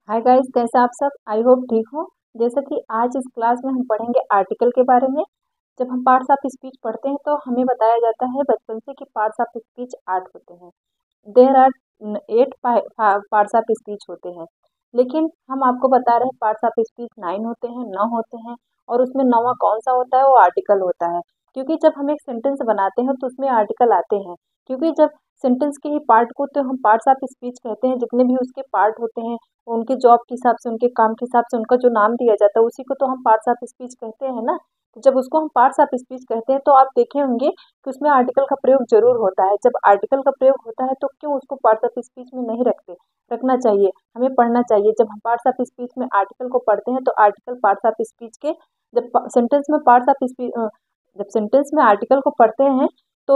Hi guys, कैसे आप सब। आई होप ठीक हो। जैसा कि आज इस क्लास में हम पढ़ेंगे आर्टिकल के बारे में। जब हम पार्ट्स ऑफ स्पीच पढ़ते हैं तो हमें बताया जाता है बचपन से कि पार्ट्स ऑफ स्पीच 8 होते हैं। There are 8 parts of speech होते हैं, लेकिन हम आपको बता रहे हैं पार्ट्स ऑफ स्पीच 9 होते हैं, 9 होते हैं। और उसमें 9वां कौन सा होता है, वो आर्टिकल होता है। क्योंकि जब हम एक सेंटेंस बनाते हैं तो उसमें आर्टिकल आते हैं। क्योंकि जब सेंटेंस के ही पार्ट को तो हम पार्ट्स ऑफ स्पीच कहते हैं, जितने भी उसके पार्ट होते हैं उनके जॉब के हिसाब से, उनके काम के हिसाब से उनका जो नाम दिया जाता है उसी को तो हम पार्ट्स ऑफ स्पीच कहते हैं ना। तो जब उसको हम पार्ट्स ऑफ स्पीच कहते हैं तो आप देखे होंगे कि उसमें आर्टिकल का प्रयोग जरूर होता है। जब आर्टिकल का प्रयोग होता है तो क्यों उसको पार्ट्स ऑफ स्पीच में नहीं रखते। रखना चाहिए, हमें पढ़ना चाहिए। जब हम पार्ट्स ऑफ स्पीच में आर्टिकल को पढ़ते हैं तो आर्टिकल पार्ट्स ऑफ स्पीच के, जब सेंटेंस में पार्ट्स ऑफ स्पीच, जब सेंटेंस में आर्टिकल को पढ़ते हैं तो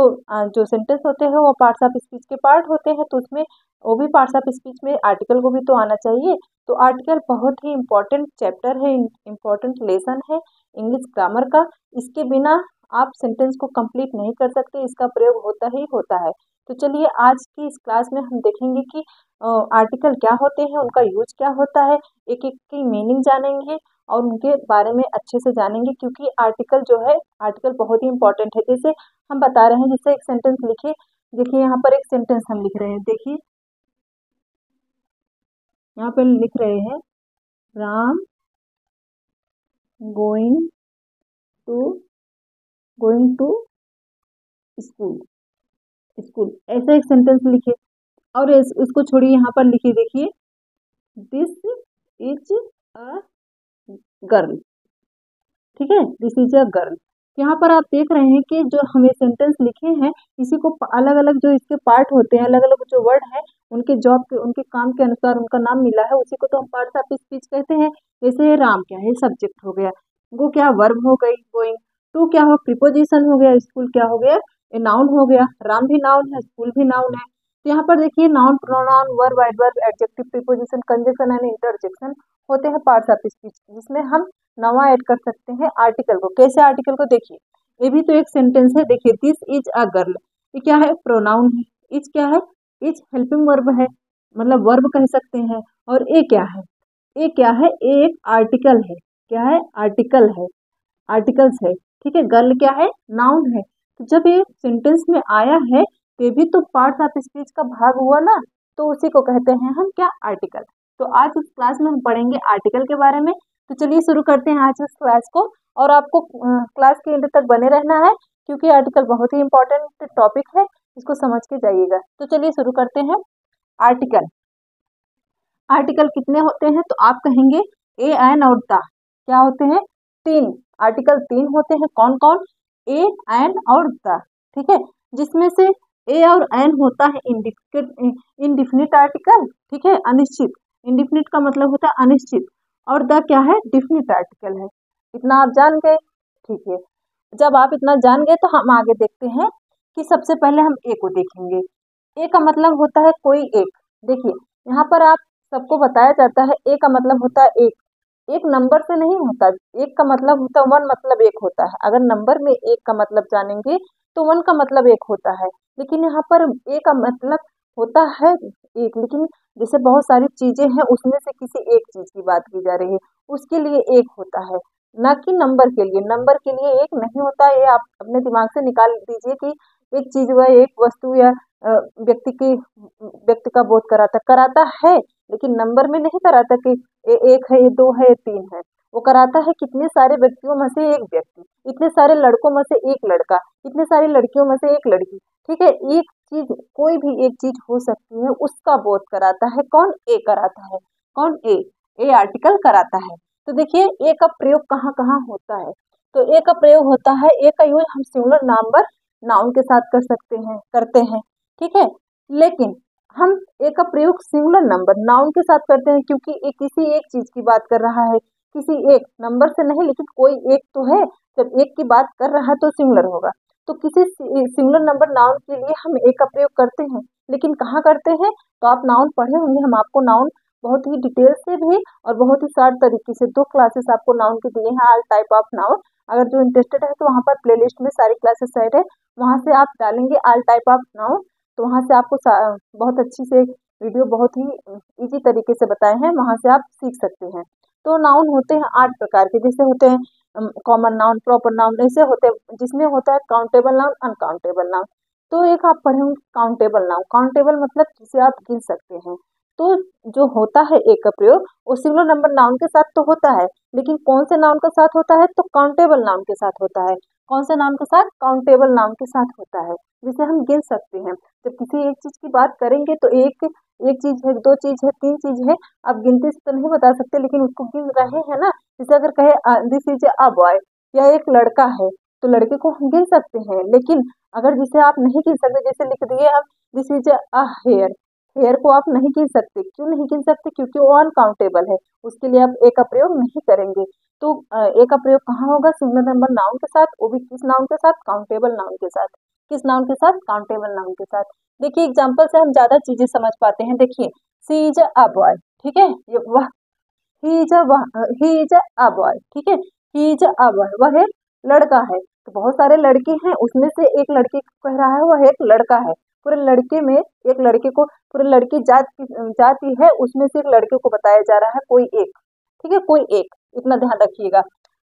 जो सेंटेंस होते हैं वो पार्ट्स ऑफ स्पीच के पार्ट होते हैं, तो उसमें वो भी पार्ट्स ऑफ स्पीच में आर्टिकल को भी तो आना चाहिए। तो आर्टिकल बहुत ही इम्पोर्टेंट चैप्टर है, इम्पोर्टेंट लेसन है इंग्लिश ग्रामर का। इसके बिना आप सेंटेंस को कंप्लीट नहीं कर सकते, इसका प्रयोग होता ही होता है। तो चलिए आज की इस क्लास में हम देखेंगे कि आर्टिकल क्या होते हैं, उनका यूज क्या होता है, एक एक की मीनिंग जानेंगे और उनके बारे में अच्छे से जानेंगे। क्योंकि आर्टिकल जो है, आर्टिकल बहुत ही इंपॉर्टेंट है। जैसे हम बता रहे हैं, जैसे एक सेंटेंस लिखे, देखिए यहाँ पर एक सेंटेंस हम लिख रहे हैं। देखिए यहाँ पे लिख रहे हैं, Ram going to going to school. School ऐसा एक सेंटेंस लिखे और इसको छोड़िए, यहाँ पर लिखिए, देखिए दिस इज अ गर्ल। ठीक है, दिस इज अ गर्ल। यहाँ पर आप देख रहे हैं कि जो हमें सेंटेंस लिखे हैं इसी को अलग अलग जो इसके पार्ट होते हैं, अलग अलग जो वर्ड है उनके जॉब के, उनके काम के अनुसार उनका नाम मिला है, उसी को तो हम पार्ट्स ऑफ स्पीच कहते हैं। जैसे राम क्या है, सब्जेक्ट हो गया, गो क्या वर्ब हो गई गोइंग, टू क्या हो प्रीपोजिशन हो गया, स्कूल क्या हो गया ए नाउन हो गया। राम भी नाउन है, स्कूल भी नाउन है। तो यहाँ पर देखिए noun, pronoun, verb, adverb, adjective, preposition, conjunction and interjection होते हैं पार्ट्स ऑफ स्पीच, जिसमें हम नवा ऐड कर सकते हैं आर्टिकल को। कैसे आर्टिकल को, देखिए ये भी तो एक सेंटेंस है। देखिए दिस इज अ गर्ल, ये क्या है, प्रोनाउन है। इज क्या है, इज हेल्पिंग वर्ब है, मतलब वर्ब कह सकते हैं। और ए क्या है, ए क्या है, ए एक आर्टिकल है। क्या है, आर्टिकल है, आर्टिकल्स है। ठीक है, गर्ल क्या है, नाउन है। तो जब ये सेंटेंस में आया है तो ये भी तो पार्ट ऑफ स्पीच का भाग हुआ ना, तो उसी को कहते हैं हम क्या, आर्टिकल। तो आज इस क्लास में हम पढ़ेंगे आर्टिकल के बारे में। तो चलिए शुरू करते हैं आज इस क्लास को। और आपको क्लास के एंड तक बने रहना है, क्योंकि आर्टिकल बहुत ही इंपॉर्टेंट टॉपिक है, इसको समझ के जाइएगा। तो चलिए शुरू करते हैं। आर्टिकल, आर्टिकल कितने होते हैं तो आप कहेंगे ए एन और द। क्या होते हैं, 3 आर्टिकल, 3 होते हैं। कौन कौन, ए एन और द। ठीक है, जिसमें से ए और एन होता है इनडिफिनिट आर्टिकल। ठीक है, अनिश्चित। इनडिफिनिट का मतलब होता है अनिश्चित, और द क्या है, डिफिनिट आर्टिकल है। इतना आप जान गए। ठीक है, जब आप इतना जान गए तो हम आगे देखते हैं कि सबसे पहले हम ए को देखेंगे। ए का मतलब होता है कोई एक। देखिए यहाँ पर आप सबको बताया जाता है ए का मतलब होता है एक। एक नंबर से नहीं होता, एक का मतलब होता है वन, मतलब एक होता है। अगर नंबर में एक का मतलब जानेंगे तो वन का मतलब एक होता है। लेकिन यहाँ पर ए का मतलब होता है एक, लेकिन जैसे बहुत सारी चीजें हैं उसमें से किसी एक चीज की बात की जा रही है, उसके लिए एक होता है, ना कि नंबर के लिए। नंबर के लिए एक नहीं होता। ये आप अपने दिमाग से निकाल दीजिए कि एक चीज व एक वस्तु या व्यक्ति की, व्यक्ति का बोध कराता है, लेकिन नंबर में नहीं कराता कि ये एक है, ये दो है, ये तीन है। वो कराता है कितने सारे व्यक्तियों में से एक व्यक्ति, इतने सारे लड़कों में से एक लड़का, इतने सारी लड़कियों में से एक लड़की। ठीक है, एक चीज, कोई भी एक चीज हो सकती है, उसका बोध कराता है कौन, ए कराता है। कौन, ए आर्टिकल कराता है। तो देखिए ए का प्रयोग कहाँ कहाँ होता है। तो ए का प्रयोग होता है, ए का यूज हम सिंगुलर नंबर नाउन के साथ कर सकते हैं, करते हैं। ठीक है, लेकिन हम ए का प्रयोग सिंगुलर नंबर नाउन के साथ करते हैं, क्योंकि ये किसी एक चीज की बात कर रहा है, किसी एक नंबर से नहीं, लेकिन कोई एक तो है। जब एक की बात कर रहा है तो सिंगुलर होगा। तो किसी सिंगुलर नंबर नाउन के लिए हम ए का प्रयोग करते हैं, लेकिन कहाँ करते हैं, तो आप नाउन पढ़े होंगे, हम आपको नाउन बहुत ही डिटेल से भी और बहुत ही शॉर्ट तरीके से 2 क्लासेस आपको नाउन के दिए हैं, ऑल टाइप ऑफ नाउन। अगर जो इंटरेस्टेड है तो वहाँ पर प्लेलिस्ट में सारी क्लासेस सेट है, वहाँ से आप डालेंगे ऑल टाइप ऑफ नाउन, तो वहाँ से आपको बहुत अच्छी से वीडियो बहुत ही इजी तरीके से बताए हैं, वहाँ से आप सीख सकते हैं। तो नाउन होते हैं 8 प्रकार के, जैसे होते हैं कॉमन नाउन, प्रॉपर नाउन, ऐसे होते हैं जिसमें होता है काउंटेबल नाउन, अनकाउंटेबल नाउन। तो एक आप पढ़े होंगे काउंटेबल नाउन। काउंटेबल मतलब जिसे आप गिन सकते हैं। तो जो होता है एक का प्रयोग वो सिंगुलर नंबर नाउन के साथ तो होता है, लेकिन कौन से नाउन के साथ होता है, तो काउंटेबल नाउन के साथ होता है। कौन से नाउन के साथ, काउंटेबल नाउन के साथ होता है, जिसे हम गिन सकते हैं। जब किसी एक चीज की बात करेंगे तो एक एक चीज है, दो चीज है, तीन चीज है, आप गिनती से तो नहीं बता सकते, लेकिन उसको गिन रहे हैं ना। जैसे अगर कहे दिस इज अ बॉय, या एक लड़का है, तो लड़के को हम गिन सकते हैं। लेकिन अगर जिसे आप नहीं गिन सकते, जैसे लिख दिए हम this is a hair, hair को आप नहीं गिन सकते। क्यों नहीं गिन सकते, क्योंकि वो अनकाउंटेबल है, उसके लिए आप ए का प्रयोग नहीं करेंगे। तो ए का प्रयोग कहाँ होगा, सिंगुलर नंबर नाउन के साथ, वो भी किस नाउन के साथ, काउंटेबल नाउन के साथ। किस नाउन के साथ, काउंटेबल नाउन के साथ। देखिए एग्जाम्पल से हम ज्यादा चीजें समझ पाते हैं। देखिए सी इज अ बॉय, ठीक है, ये वह, ही इज अ बॉय, ठीक है, ही इज अ बॉय, वह एक लड़का है। तो बहुत सारे लड़के हैं, उसमें से एक लड़के को कह रहा है वह एक लड़का है। पूरे लड़के में एक लड़के को, पूरे लड़की जाति है, उसमें से एक लड़के को बताया जा रहा है, कोई एक, ठीक है, कोई एक। इतना ध्यान रखिएगा।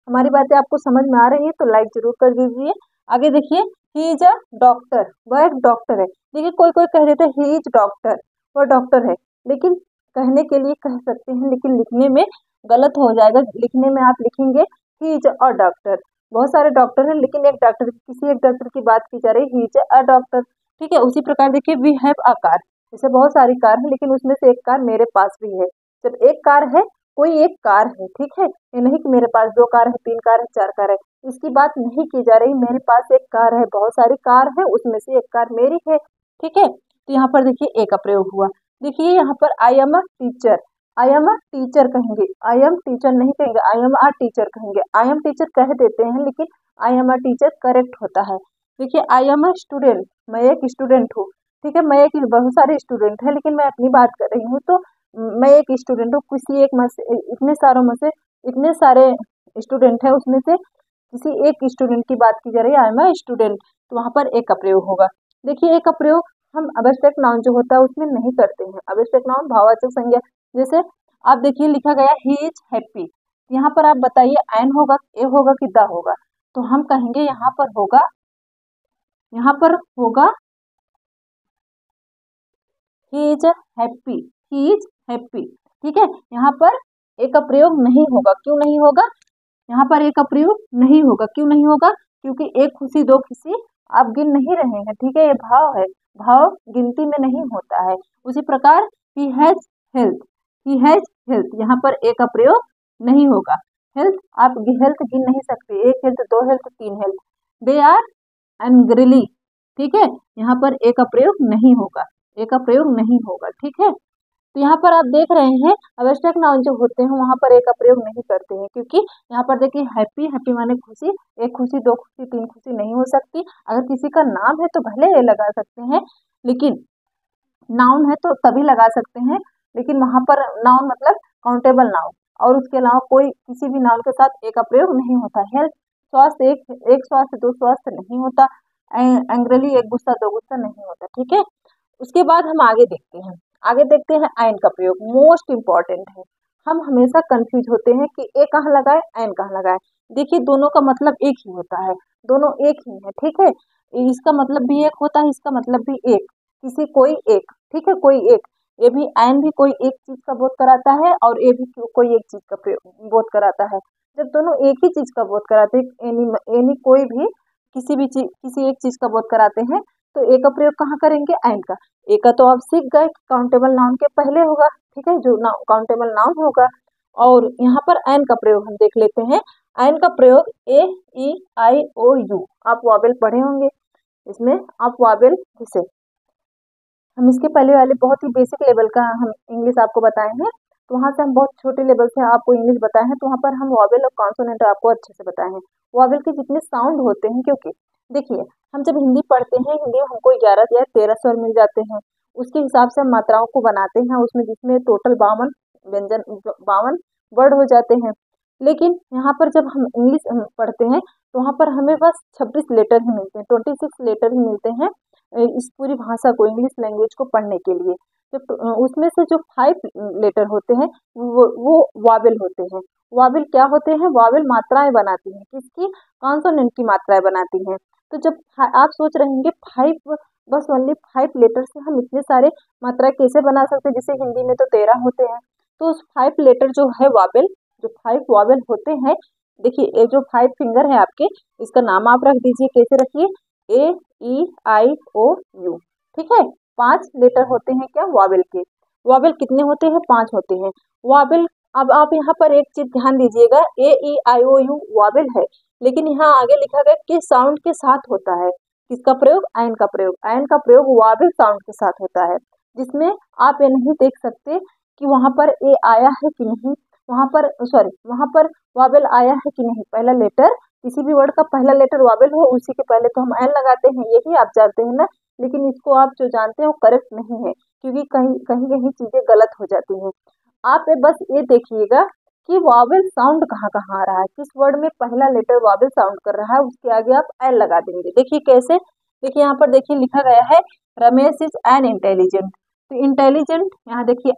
हमारी बातें आपको समझ में आ रही है तो लाइक जरूर कर दीजिए। आगे देखिए, ही इज अ डॉक्टर, वह एक डॉक्टर है। देखिए कोई कोई कह देते हैं ही इज डॉक्टर, वह डॉक्टर है, लेकिन कहने के लिए कह सकते हैं, लेकिन लिखने में गलत हो जाएगा। लिखने में आप लिखेंगे ही इज अ डॉक्टर। बहुत सारे डॉक्टर हैं, लेकिन एक डॉक्टर, किसी एक डॉक्टर की बात की जा रही है, ही इज अ डॉक्टर, ठीक है। उसी प्रकार देखिए वी हैव अ कार, जैसे बहुत सारी कार है, लेकिन उसमें से एक कार मेरे पास भी है। जब एक कार है, कोई एक कार है, ठीक है, ये नहीं कि मेरे पास 2 कार है, 3 कार है, 4 कार है, इसकी बात नहीं की जा रही। मेरे पास एक कार है, बहुत सारी कार है, उसमें से एक कार मेरी है, ठीक है। तो यहाँ पर देखिए ए का प्रयोग हुआ। देखिए यहाँ पर I am a teacher, I am a teacher कहेंगे, आई एम टीचर नहीं कहेंगे, आई एम अ टीचर कहेंगे। आई एम टीचर कह देते हैं, लेकिन I am a teacher correct होता है। देखिए आई एम अ स्टूडेंट, मैं एक स्टूडेंट हूँ, ठीक है, मैं एक, बहुत सारे स्टूडेंट है, लेकिन मैं अपनी बात कर रही हूँ। तो मैं एक स्टूडेंट हूँ, किसी एक में से, इतने सारों में से, इतने सारे स्टूडेंट है, उसमें से किसी एक स्टूडेंट की बात की जा रही है, आई एम अ स्टूडेंट, तो वहां पर एक का प्रयोग होगा। देखिए एक का प्रयोग हम अब्स्ट्रैक्ट नाउन जो होता है उसमें नहीं करते हैं। अब्स्ट्रैक्ट नाउन भाववाचक संज्ञा, जैसे आप देखिए लिखा गया ही इज हैप्पी, यहाँ पर आप बताइए एन होगा, ए होगा कि द होगा, तो हम कहेंगे यहाँ पर होगा, यहाँ पर होगा he is happy, he is happy, ठीक है। यहाँ पर ए का प्रयोग नहीं होगा, क्यों नहीं होगा, यहाँ पर ए का प्रयोग नहीं होगा, क्यों नहीं होगा, क्योंकि एक खुशी दो खुशी आप गिन नहीं रहे हैं, ठीक है, ये भाव है, भाव गिनती में नहीं होता है। उसी प्रकार he has health, he has health, यहाँ पर ए का प्रयोग नहीं होगा। हेल्थ आप हेल्थ गिन नहीं सकते, एक हेल्थ, दो हेल्थ, तीन हेल्थ। दे आर एंग्रीली, ठीक है, यहाँ पर ए का प्रयोग नहीं होगा, ए का प्रयोग नहीं होगा, ठीक है। तो यहाँ पर आप देख रहे हैं अब्स्ट्रैक्ट नाउन जो होते हैं वहां पर ए का प्रयोग नहीं करते हैं, क्योंकि यहाँ पर देखिए हैप्पी, हैप्पी माने खुशी, एक खुशी, दो खुशी, तीन खुशी नहीं हो सकती। अगर किसी का नाम है तो भले ए लगा सकते हैं, लेकिन नाउन है तो तभी लगा सकते हैं, लेकिन वहां पर नाउन मतलब काउंटेबल नाउन, और उसके अलावा कोई किसी भी नाउन के साथ ए का प्रयोग नहीं होता। हेल्थ स्वास्थ्य, एक स्वास्थ्य, दो स्वास्थ्य नहीं होता। एंग्रली एक गुस्सा, दो गुस्सा नहीं होता, ठीक है। उसके बाद हम आगे देखते हैं, आगे देखते हैं आयन का प्रयोग, मोस्ट इंपॉर्टेंट है। हम हमेशा कंफ्यूज होते हैं कि ए कहाँ लगाए, आयन कहाँ लगाए। देखिए दोनों का मतलब एक ही होता है, दोनों एक ही है, ठीक है। इसका मतलब भी एक होता है, इसका मतलब भी एक, किसी कोई एक, ठीक है, कोई एक। ये भी आयन भी कोई एक चीज का बोध कराता है, और ये भी कोई एक चीज का बोध कराता है। जब दोनों एक ही चीज का बोध कराते हैं, एनी कोई भी किसी भी चीज, किसी एक चीज का बोध कराते हैं, तो ए का प्रयोग कहाँ करेंगे, आयन का। ए का तो आप सीख गए कि काउंटेबल नाउन के पहले होगा, ठीक है, जो काउंटेबल नाउन होगा। और यहाँ पर आयन का प्रयोग हम देख लेते हैं। आयन का प्रयोग ए, ई, आई, ओ, यू, आप वॉवेल पढ़े होंगे, इसमें आप वॉवेल, जिसे हम इसके पहले वाले बहुत ही बेसिक लेवल का हम इंग्लिश आपको बताए हैं, तो वहाँ से हम बहुत छोटे लेवल से आपको इंग्लिश बताए हैं, तो वहाँ पर हम वॉवेल और कॉन्सोनेंट आपको अच्छे से बताए हैं। वॉवेल के जितने साउंड होते हैं, क्योंकि देखिए हम जब हिंदी पढ़ते हैं, हिंदी में हमको 11 या 13 स्वर मिल जाते हैं, उसके हिसाब से हम मात्राओं को बनाते हैं, उसमें जिसमें टोटल 52 व्यंजन, 52 वर्ड हो जाते हैं। लेकिन यहाँ पर जब हम इंग्लिश पढ़ते हैं, तो वहाँ पर हमें बस 26 लेटर ही मिलते हैं, 26 लेटर ही मिलते हैं। इस पूरी भाषा को, इंग्लिश लैंग्वेज को पढ़ने के लिए। जब उसमें से जो 5 लेटर होते हैं वो वावेल होते हैं। वावेल क्या होते हैं? वावेल मात्राएं बनाती हैं। किसकी? कॉन्सोनेंट की मात्राएं बनाती हैं। तो जब आप सोच रहे होंगे 5, बस ओनली 5 लेटर से हम इतने सारे मात्रा कैसे बना सकते हैं? जैसे हिंदी में तो 13 होते हैं। तो उस 5 लेटर जो है वावेल, जो 5 वावेल होते हैं, देखिए ये जो 5 फिंगर है आपके, इसका नाम आप रख दीजिए। कैसे रखिए? A E I O U। ठीक है, 5 लेटर होते हैं क्या? वावेल के। वावेल कितने होते हैं? 5 होते हैं वावेल। अब आप यहाँ पर एक चीज ध्यान दीजिएगा, A E I O U Wavell है, लेकिन यहाँ आगे लिखा गया किस साउंड के साथ होता है? किसका प्रयोग? आयन का प्रयोग। आयन का प्रयोग वावेल साउंड के साथ होता है, जिसमें आप ये नहीं देख सकते कि वहां पर ए आया है कि नहीं, वहां पर वावेल आया है कि नहीं। पहला लेटर, किसी भी वर्ड का पहला लेटर वावेल हो, उसी के पहले तो हम एन लगाते हैं, यही आप जानते हैं ना। लेकिन इसको आप जो जानते हैं वो करेक्ट नहीं है, क्योंकि कहीं कहीं चीजें गलत हो जाती हैं। आप बस ये देखिएगा कि वावेल साउंड कहाँ कहाँ आ रहा है, किस वर्ड में पहला लेटर वावेल साउंड कर रहा है, उसके आगे आप एल लगा देंगे। देखिए कैसे? देखिए यहाँ पर देखिए लिखा गया है रमेश इज एन इंटेलिजेंट। तो इंटेलिजेंट, यहाँ देखिए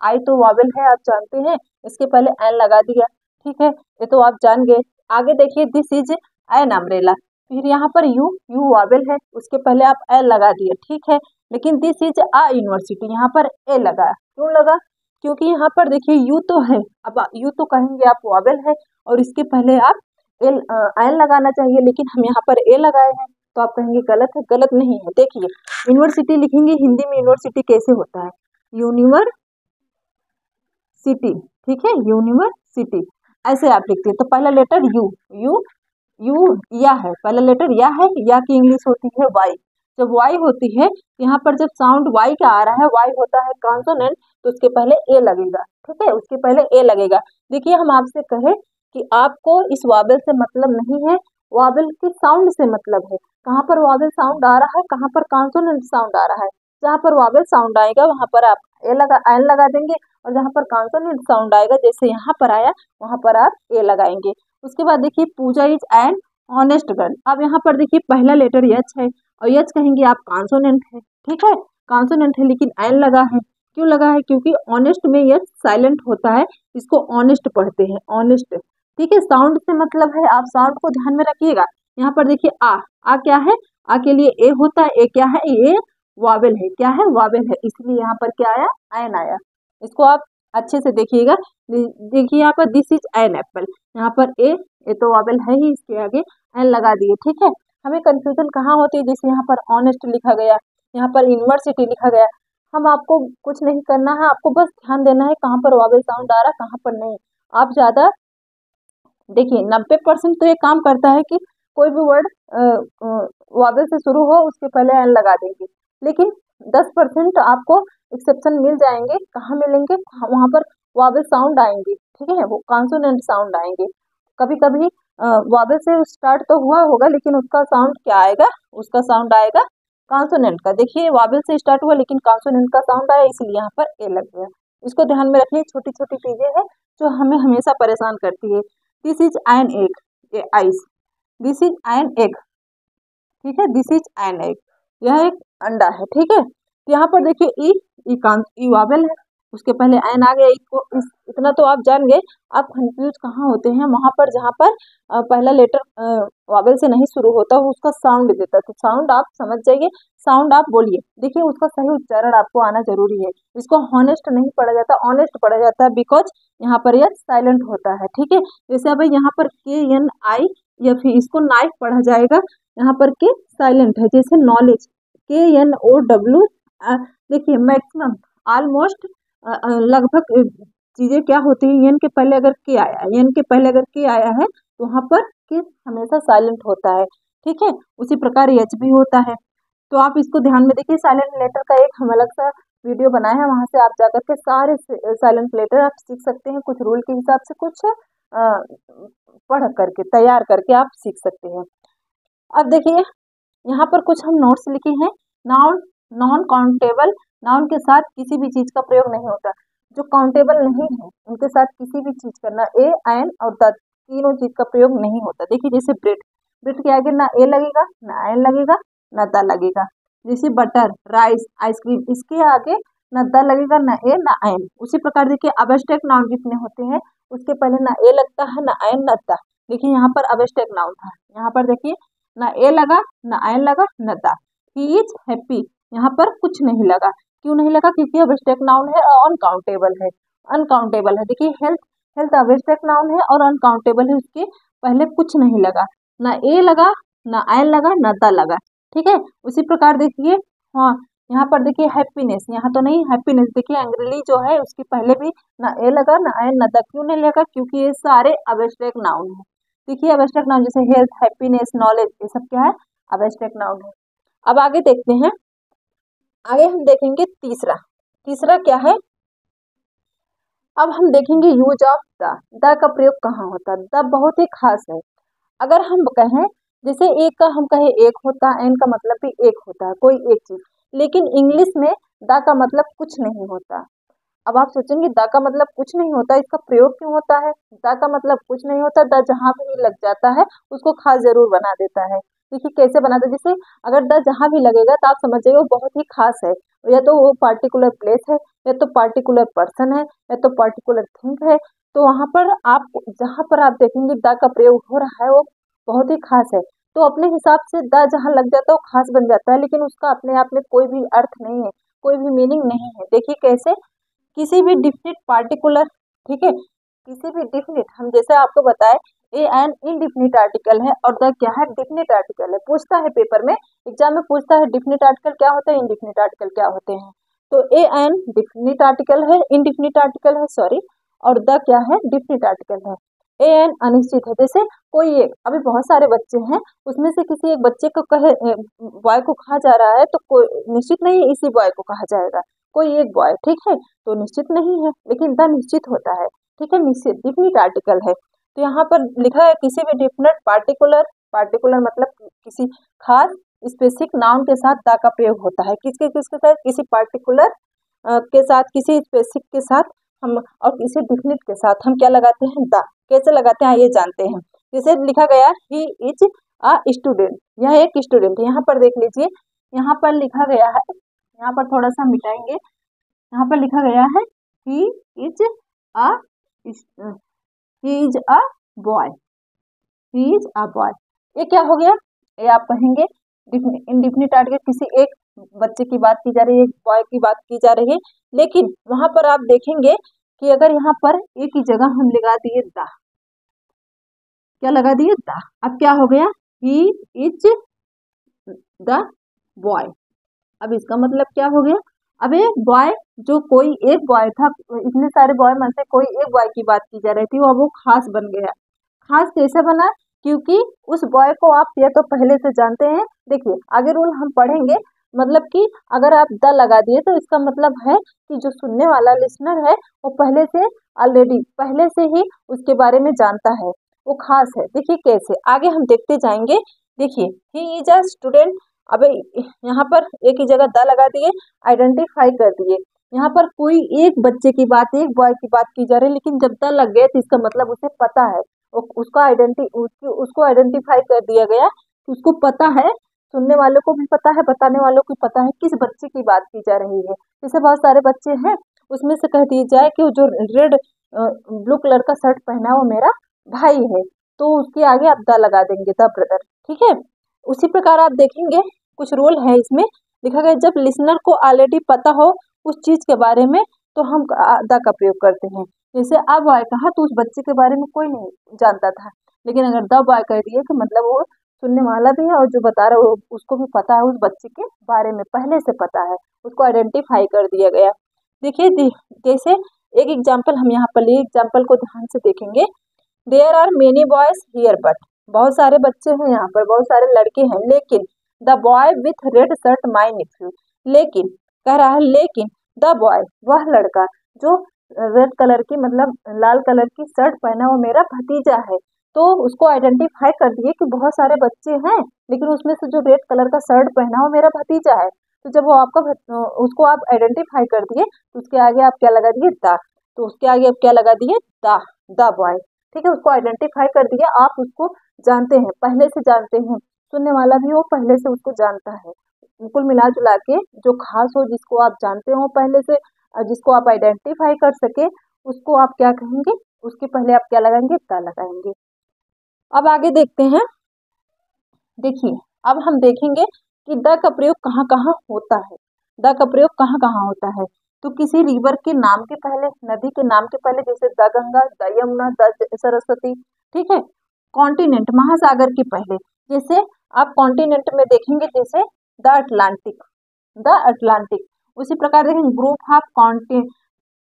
आई तो वावेल है, आप जानते हैं, इसके पहले एन लगा दिया। ठीक है, ये तो आप जान गए। आगे देखिए दिस इज एन अम्ब्रेला, फिर यहाँ पर यू वावेल है, उसके पहले आप एल लगा दिए। ठीक है, लेकिन दिस इज अ यूनिवर्सिटी, यहाँ पर ए लगा। क्यों लगा? क्योंकि यहाँ पर देखिए यू तो है, अब यू तो कहेंगे आप वावेल है, और इसके पहले आप एल लगाना चाहिए, लेकिन हम यहाँ पर ए लगाए हैं, तो आप कहेंगे गलत है। गलत नहीं है। देखिए यूनिवर्सिटी लिखेंगे, हिंदी में यूनिवर्सिटी कैसे होता है? यूनिवर्सिटी। ठीक है, यूनिवर्सिटी ऐसे आप लिखते हैं। तो पहला लेटर यू, यू या है, पहला लेटर या है, या की इंग्लिश होती है वाई। जब वाई होती है, यहाँ पर जब साउंड वाई का आ रहा है, वाई होता है कॉन्सोनेंट, तो उसके पहले ए लगेगा। ठीक है, उसके पहले ए लगेगा। देखिए हम आपसे कहे कि आपको इस वावेल से मतलब नहीं है, वावेल के साउंड से मतलब है। कहाँ पर वावेल साउंड आ रहा है, कहाँ पर कॉन्सोनेंट साउंड आ रहा है? जहाँ पर वावेल साउंड आएगा वहां पर आप एन लगा देंगे, और जहाँ पर कॉन्सोनेंट साउंड आएगा, जैसे यहाँ पर आया, वहां पर आप ए लगाएंगे। उसके बाद देखिए पूजा इज एन ऑनेस्ट गर्ल। अब यहाँ पर देखिए पहला लेटर यच है, और यच कहेंगे आप कॉन्सोनेंट है। ठीक है, कॉन्सोनेंट है, लेकिन एन लगा है। क्यों लगा है? क्योंकि ऑनेस्ट में यच साइलेंट होता है, इसको ऑनेस्ट पढ़ते हैं, ऑनेस्ट। ठीक है, साउंड से मतलब है, आप साउंड को ध्यान में रखिएगा। यहाँ पर देखिए आ क्या है? आ के लिए ए होता है, ए क्या है? ये वावेल है। क्या है? वावेल है, इसलिए यहाँ पर क्या आया? एन आया। इसको आप अच्छे से देखिएगा। देखिए यहाँ पर दिस इज एन एप्पल, यहाँ पर ए तो वावेल है ही, इसके आगे एन लगा दिए। ठीक है, हमें कंफ्यूजन कहाँ होती है? जैसे यहाँ पर ऑनेस्ट लिखा गया, यहाँ पर यूनिवर्सिटी लिखा गया। हम आपको कुछ नहीं करना है, आपको बस ध्यान देना है कहाँ पर वावेल साउंड आ रहा है, कहाँ पर नहीं। आप ज्यादा देखिए 90% तो ये काम करता है कि कोई भी वर्ड वावेल से शुरू हो, उसके पहले एन लगा देंगे। लेकिन 10% आपको एक्सेप्शन मिल जाएंगे। कहाँ मिलेंगे? वहां पर वावेल साउंड आएंगे। ठीक है, वो कॉन्सोनेंट साउंड आएंगे। कभी कभी वावेल से स्टार्ट तो हुआ होगा, लेकिन उसका साउंड क्या आएगा? उसका साउंड आएगा कॉन्सोनेंट का। देखिए वावेल से स्टार्ट हुआ, लेकिन कॉन्सोनेंट का साउंड आया, इसलिए यहाँ पर ए लग गया। इसको ध्यान में रखिए, छोटी छोटी चीजें हैं जो हमें हमेशा परेशान करती है। This is an egg, ice, this is an egg. ठीक है, दिस इज एन एग, यह एक अंडा है। ठीक है, तो यहाँ पर देखिए ई वावेल है, उसके पहले एन आ गया। इतना तो आप जान गए। आप कंफ्यूज कहाँ होते हैं? वहां पर जहाँ पर पहला लेटर वावेल से नहीं शुरू होता, वो उसका साउंड देता है। तो साउंड आप समझ जाइए, साउंड आप बोलिए। देखिए उसका सही उच्चारण आपको आना जरूरी है। इसको हॉनेस्ट नहीं पढ़ा जाता, ऑनेस्ट पढ़ा जाता है, बिकॉज यहाँ पर यह साइलेंट होता है। ठीक है, जैसे अब यहाँ पर KNI, या फिर इसको नाइफ पढ़ा जाएगा, यहाँ पर के साइलेंट है। जैसे नॉलेज, KNOW। देखिए मैक्सिमम, ऑलमोस्ट, लगभग चीजें क्या होती है, एन के पहले अगर के आया है, एन के पहले अगर के आया है, तो वहां पर के हमेशा साइलेंट होता है। ठीक है, उसी प्रकार एच भी होता है। तो आप इसको ध्यान में देखिए। साइलेंट लेटर का एक हम अलग सा वीडियो बनाए हैं, वहां से आप जाकर के सारे साइलेंट लेटर आप सीख सकते हैं। कुछ रूल के हिसाब से, कुछ पढ़ करके, तैयार करके आप सीख सकते हैं। अब देखिए यहाँ पर कुछ हम नोट्स लिखे हैं। नाउन, नॉन काउंटेबल, नाउन के साथ किसी भी चीज का प्रयोग नहीं होता। जो काउंटेबल नहीं है उनके साथ किसी भी चीज का, ना ए, एन और द, तीनों चीज का प्रयोग नहीं होता। देखिए जैसे ब्रेड, ब्रेड के आगे ना ए लगेगा, ना एन लगेगा, ना द लगेगा। जैसे बटर, राइस, आइसक्रीम, इसके आगे ना द लगेगा, ना ए ना एन। उसी प्रकार देखिए अब्स्ट्रैक्ट नाउन जितने होते हैं उसके पहले ना ए लगता है, ना एन, ना द। देखिए यहाँ पर अब्स्ट्रैक्ट नाउन था, यहाँ पर देखिए ना ए लगा, ना एन लगा, ना द। ही इज हैप्पी, यहाँ पर कुछ नहीं लगा। क्यों नहीं लगा? क्योंकि अब्स्ट्रैक्ट नाउन है और अनकाउंटेबल है। अनकाउंटेबल है, देखिए हेल्थ, हेल्थ अब्स्ट्रैक्ट नाउन है और अनकाउंटेबल है, उसके पहले कुछ नहीं लगा, ना ए लगा, ना एन लगा, ना द लगा। ठीक है, उसी प्रकार देखिए हाँ यहाँ पर देखिए हैप्पीनेस, यहाँ तो नहीं, हैप्पीनेस देखिए एंग्रीली जो है उसके पहले भी ना ए लगा, ना एन, ना द। क्यों नहीं लगा? क्योंकि ये सारे अब्स्ट्रैक्ट नाउन है। देखिए अब्स्ट्रैक्ट नाउन जैसे हेल्थ, हैप्पीनेस, नॉलेज, ये सब क्या है? अब्स्ट्रैक्ट नाउन है। अब आगे देखते हैं, आगे हम देखेंगे तीसरा। तीसरा क्या है? अब हम देखेंगे यूज ऑफ द का प्रयोग कहाँ होता है। द बहुत ही खास है। अगर हम कहें जैसे एक का हम कहें एक होता है, एन का मतलब भी एक होता है, कोई एक चीज, लेकिन इंग्लिश में द का मतलब कुछ नहीं होता। अब आप सोचेंगे द का मतलब कुछ नहीं होता, इसका प्रयोग क्यों होता है? द का मतलब कुछ नहीं होता, द जहां भी लग जाता है उसको खास जरूर बना देता है। देखिए कैसे बनाता है, जैसे अगर द जहां भी लगेगा तो आप समझ जाइए वो बहुत ही खास है, या तो वो पार्टिकुलर प्लेस है, या तो पार्टिकुलर पर्सन है, या तो पार्टिकुलर थिंग है। तो वहां पर आप जहां पर आप देखेंगे द का प्रयोग हो रहा है वो बहुत ही खास है। तो अपने हिसाब से द जहां लग जाता है वो खास बन जाता है, लेकिन उसका अपने आप में कोई भी अर्थ नहीं है, कोई भी मीनिंग नहीं है। देखिए कैसे, किसी भी डिफिनिट पार्टिकुलर, ठीक है, किसी भी डिफिनिट, हम जैसे आपको बताए ए एन इनडिफिनिट आर्टिकल है और द क्या है? डिफिनिट आर्टिकल है। पूछता है पेपर में, एग्जाम में पूछता है डिफिनिट आर्टिकल क्या होते हैं, इनडिफिनिट आर्टिकल क्या होते हैं। तो ए एन डिफिनिट आर्टिकल है, इनडिफिनिट आर्टिकल है सॉरी, और द क्या है? डिफिनिट आर्टिकल है। ए एन अनिश्चित है, जैसे कोई एक, अभी बहुत सारे बच्चे हैं, उसमें से किसी एक बच्चे को कहे बॉय को कहा जा रहा है तो कोई निश्चित नहीं है इसी बॉय को कहा जाएगा, कोई एक बॉय, ठीक है, तो निश्चित नहीं है, लेकिन द निश्चित होता है। ठीक है, निश्चित डिफिनिट आर्टिकल है। तो यहाँ पर लिखा है किसी भी डिफिनिट पार्टिकुलर, पार्टिकुलर मतलब किसी खास स्पेसिफिक नाउन के साथ द का प्रयोग होता है। किसके किसके साथ? किसी पार्टिकुलर के साथ, किसी स्पेसिफिक के साथ हम, और किसी डिफिनिट के साथ हम क्या लगाते हैं? द। कैसे लगाते हैं आइए जानते हैं। जैसे लिखा गया ही इज अ स्टूडेंट, यह एक स्टूडेंट है। यहाँ पर देख लीजिए, यहाँ पर लिखा गया है, यहाँ पर थोड़ा सा मिटाएंगे, यहाँ पर लिखा गया है he is a he is a boy, he is a boy. ये क्या हो गया? ये आप कहेंगे इंडिफिनिट आर्टिकल, किसी एक बच्चे की बात की जा रही है, एक बॉय की बात की जा रही है, लेकिन वहां पर आप देखेंगे कि अगर यहाँ पर एक ही जगह हम लगा दिए द, क्या लगा दिए? द। अब क्या हो गया? He is the boy. अब इसका मतलब क्या हो गया? अब एक बॉय, जो कोई एक बॉय था, इतने सारे बॉय में से कोई एक बॉय की बात की जा रही थी, वो खास बन गया। खास कैसे बना? क्योंकि उस बॉय को आप या तो पहले से जानते हैं। देखिए आगे रूल हम पढ़ेंगे, मतलब कि अगर आप द लगा दिए तो इसका मतलब है कि जो सुनने वाला लिसनर है वो पहले से, ऑलरेडी पहले से ही उसके बारे में जानता है, वो खास है। देखिए कैसे, आगे हम देखते जाएंगे। देखिए ही इज अ स्टूडेंट, अब यहाँ पर एक ही जगह द लगा दिए, आइडेंटिफाई कर दिए। यहाँ पर कोई एक बच्चे की बात, एक बॉय की बात की जा रही है, लेकिन जब द लग गए तो इसका मतलब उसे पता है, उसका उसको आइडेंटिफाई कर दिया गया कि उसको पता है, सुनने वालों को भी पता है, बताने वालों को पता है किस बच्चे की बात की जा रही है। जैसे बहुत सारे बच्चे हैं, उसमें से कह दिया जाए कि जो रेड ब्लू कलर का शर्ट पहना है वो मेरा भाई है, तो उसके आगे आप द लगा देंगे, द ब्रदर। ठीक है, उसी प्रकार आप देखेंगे कुछ रूल है इसमें लिखा गया, जब लिसनर को ऑलरेडी पता हो उस चीज के बारे में तो हम द का प्रयोग करते हैं। जैसे अब बॉय कहा तो उस बच्चे के बारे में कोई नहीं जानता था, लेकिन अगर द बॉय कह दिए तो मतलब वो सुनने वाला भी है और जो बता रहा है उसको भी पता है, उस बच्चे के बारे में पहले से पता है, उसको आइडेंटिफाई कर दिया गया। देखिए जैसे एक एग्जाम्पल हम यहाँ पर लिए, एग्जाम्पल को ध्यान से देखेंगे। There are many boys here but, बहुत सारे बच्चे हैं यहाँ पर, बहुत सारे लड़के हैं, लेकिन the boy with red shirt my nephew, लेकिन कह रहा है लेकिन द बॉय, वह लड़का जो रेड कलर की मतलब लाल कलर की शर्ट पहना वो मेरा भतीजा है। तो उसको आइडेंटिफाई कर दिए कि बहुत सारे बच्चे हैं, लेकिन उसमें से जो रेड कलर का शर्ट पहना वो मेरा भतीजा है। तो जब वो आपका उसको आप आइडेंटिफाई कर दिए तो उसके आगे आप क्या लगा दिए? द। तो उसके आगे आप क्या लगा दिए? The boy. ठीक है, उसको आइडेंटिफाई कर दिया, आप उसको जानते हैं, पहले से जानते हैं, सुनने वाला भी वो पहले से उसको जानता है, कुल मिला जुला के जो खास हो, जिसको आप जानते हो पहले से, जिसको आप आइडेंटिफाई कर सके, उसको आप क्या कहेंगे, उसके पहले आप क्या लगाएंगे, द लगाएंगे। अब आगे देखते हैं। देखिए अब हम देखेंगे कि द का प्रयोग कहाँ कहाँ होता है। द का प्रयोग कहाँ कहाँ होता है, तो किसी रिवर के नाम के पहले, नदी के नाम के पहले, जैसे the Ganga, the Yamuna, the Saraswati, ठीक है। कॉन्टिनेंट, महासागर के पहले, जैसे आप कॉन्टिनेंट में देखेंगे, जैसे द अटलांटिक, द अटलांटिक। उसी प्रकार देखेंगे ग्रुप ऑफ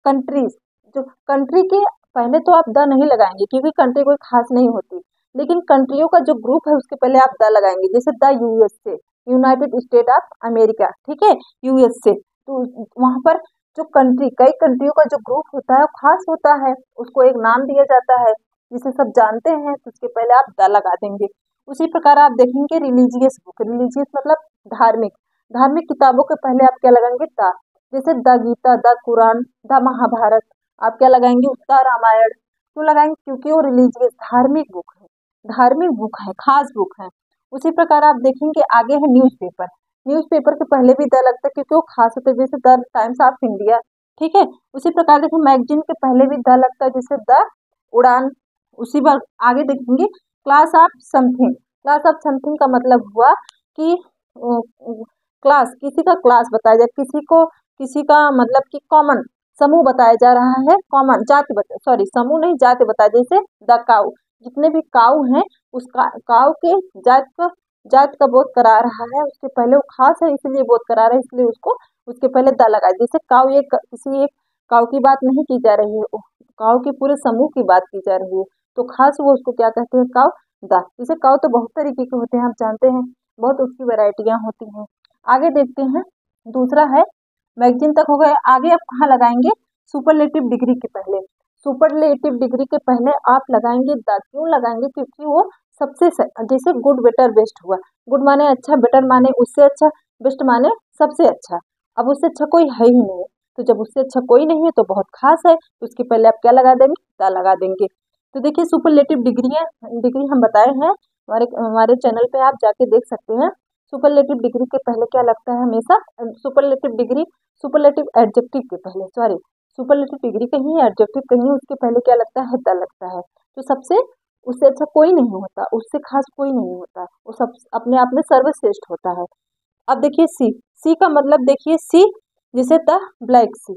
कंट्रीज, जो कंट्री के पहले तो आप द नहीं लगाएंगे क्योंकि कंट्री कोई खास नहीं होती, लेकिन कंट्रियों का जो ग्रुप है उसके पहले आप द लगाएंगे, जैसे the USA, United state of America, ठीक है, यूएसए। तो वहां पर जो कंट्री, कई कंट्रियों का जो ग्रुप होता है वो खास होता है, उसको एक नाम दिया जाता है जिसे सब जानते हैं, तो उसके पहले आप द लगा देंगे। उसी प्रकार आप देखेंगे रिलीजियस बुक, रिलीजियस मतलब धार्मिक, धार्मिक किताबों के पहले आप क्या लगाएंगे, द, जैसे the Gita, the Quran, the Mahabharata, आप क्या लगाएंगे, द रामायण। क्यों लगाएंगे, क्योंकि वो रिलीजियस धार्मिक बुक है, धार्मिक बुक है, खास बुक है। उसी प्रकार आप देखेंगे आगे है न्यूज़पेपर, न्यूज़पेपर के पहले भी द लगता है क्योंकि वो खास होता है, जैसे द टाइम्स ऑफ इंडिया, ठीक है। उसी प्रकार देखिए मैगजीन के पहले भी द लगता है, जैसे द उड़ान। उसी बार आगे देखेंगे class of something, class of something का मतलब हुआ कि क्लास, किसी का क्लास बताया जाए, किसी को, किसी का मतलब कि कॉमन समूह बताया जा रहा है, कॉमन जाति बता, सॉरी समूह नहीं जाति बताया, जैसे द काउ, जितने भी काउ हैं उस काउ के जात का बोध करा रहा है, उसके पहले वो खास है इसलिए बोध करा रहा है, इसलिए उसको उसके पहले द लगाए। जैसे काउ, ये किसी एक काउ की बात नहीं की जा रही है, काउ के पूरे समूह की बात की जा रही है, तो खास वो उसको क्या कहते हैं, काउ द। जैसे काउ तो बहुत तरीके के होते हैं, आप जानते हैं, बहुत उसकी वैरायटियां होती हैं। आगे देखते हैं, दूसरा है मैगजीन तक हो गए, आगे आप कहाँ लगाएंगे, सुपरलेटिव डिग्री के पहले, सुपरलेटिव डिग्री के पहले आप लगाएंगे द। क्यों लगाएंगे, क्योंकि वो सबसे जैसे गुड बेटर बेस्ट हुआ, गुड माने अच्छा, बेटर माने उससे अच्छा, बेस्ट माने सबसे अच्छा, अब उससे अच्छा कोई है ही नहीं, तो जब उससे अच्छा कोई नहीं है तो बहुत खास है, तो उसके पहले आप क्या लगा देंगे, द लगा देंगे। तो देखिए सुपरलेटिव डिग्री हम बताए हैं, हमारे हमारे चैनल पे आप जाके देख सकते हैं। सुपरलेटिव डिग्री के पहले क्या लगता है हमेशा, सुपरलेटिव डिग्री, सुपरलेटिव एडजेक्टिव के पहले, सॉरी सुपरलेटिव डिग्री कहीं एडजेक्टिव कहीं, उसके पहले क्या लगता है, द लगता है। तो सबसे, उससे अच्छा कोई नहीं होता, उससे खास कोई नहीं होता, वो सब अपने आप में सर्वश्रेष्ठ होता है। अब देखिए सी, सी का मतलब देखिए सी, जैसे the Black Sea,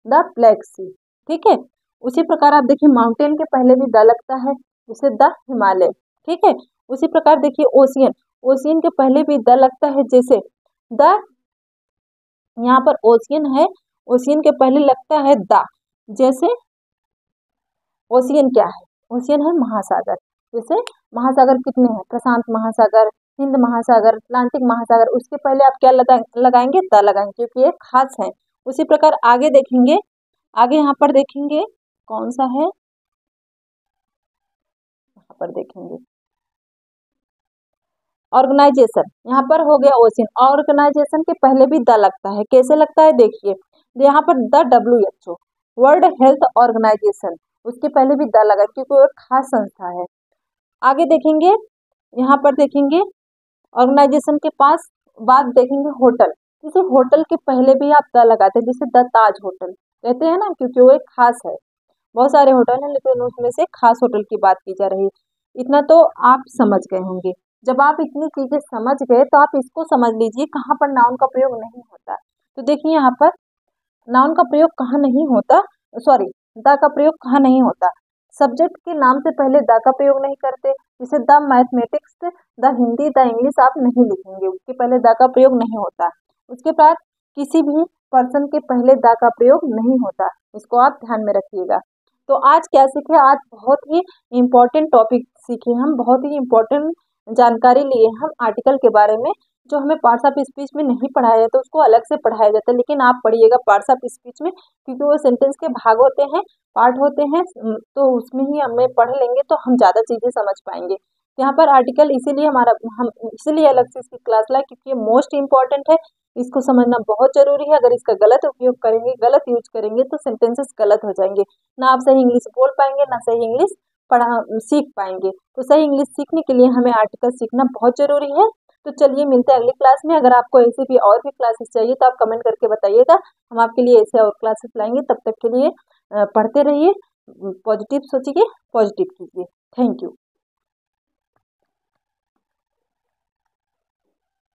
the Black Sea, ठीक है। उसी प्रकार आप देखिए माउंटेन के पहले भी द लगता है, जैसे द हिमालय, ठीक है। उसी प्रकार देखिए ओशियन, ओशियन के पहले भी द लगता है, जैसे द, यहाँ पर ओशियन है, ओशियन के पहले लगता है द, जैसे ओशियन क्या है, ओशियन है महासागर, जैसे महासागर कितने हैं, प्रशांत महासागर, हिंद महासागर, अटलांटिक महासागर, उसके पहले आप क्या लगाएंगे, द लगाएंगे, क्योंकि ये खास है। उसी प्रकार आगे देखेंगे, आगे यहाँ पर देखेंगे कौन सा है, यहाँ पर देखेंगे ऑर्गेनाइजेशन, यहाँ पर हो गया ओशियन, ऑर्गेनाइजेशन के पहले भी द लगता है, कैसे लगता है देखिए, यहाँ पर the WHO, world health organisation, उसके पहले भी द लगा क्योंकि वो एक खास संस्था है। आगे देखेंगे, यहाँ पर देखेंगे ऑर्गेनाइजेशन के पास बाद देखेंगे होटल, किसी होटल के पहले भी आप द लगाते हैं, जैसे द ताज होटल कहते हैं ना, क्योंकि वो एक खास है, बहुत सारे होटल हैं लेकिन उसमें से खास होटल की बात की जा रही है। इतना तो आप समझ गए होंगे। जब आप इतनी चीजें समझ गए तो आप इसको समझ लीजिए कहाँ पर नाउन का प्रयोग नहीं होता। तो देखिए यहाँ पर नाउन का प्रयोग कहाँ नहीं होता, सॉरी द का प्रयोग कहाँ नहीं होता, सब्जेक्ट के नाम से पहले द का प्रयोग नहीं करते, जैसे the mathematics, the Hindi, the English आप नहीं लिखेंगे, उसके पहले द का प्रयोग नहीं होता। उसके बाद किसी भी पर्सन के पहले द का प्रयोग नहीं होता, इसको आप ध्यान में रखिएगा। तो आज क्या सीखे, आज बहुत ही इम्पोर्टेंट टॉपिक सीखे हम, बहुत ही इम्पोर्टेंट जानकारी लिए हम आर्टिकल के बारे में, जो हमें पार्ट्स ऑफ स्पीच में नहीं पढ़ाया जाता, उसको अलग से पढ़ाया जाता है, लेकिन आप पढ़िएगा पार्ट्स ऑफ स्पीच में, क्योंकि वो सेंटेंस के भाग होते हैं, पार्ट होते हैं, तो उसमें ही हमें पढ़ लेंगे तो हम ज़्यादा चीज़ें समझ पाएंगे। यहाँ पर आर्टिकल इसीलिए हम इसीलिए अलग से इसकी क्लास लाए क्योंकि ये मोस्ट इम्पॉर्टेंट है, इसको समझना बहुत जरूरी है। अगर इसका गलत उपयोग करेंगे, गलत यूज करेंगे तो सेंटेंसेस गलत हो जाएंगे, ना आप सही इंग्लिश बोल पाएंगे, ना सही इंग्लिश पढ़ा सीख पाएंगे। तो सही इंग्लिश सीखने के लिए हमें आर्टिकल सीखना बहुत जरूरी है। तो चलिए मिलते हैं अगली क्लास में। अगर आपको ऐसे भी और भी क्लासेस चाहिए तो आप कमेंट करके बताइएगा, हम आपके लिए ऐसे और क्लासेस लाएंगे। तब तक के लिए पढ़ते रहिए, पॉजिटिव सोचिए, पॉजिटिव कीजिए। Thank you.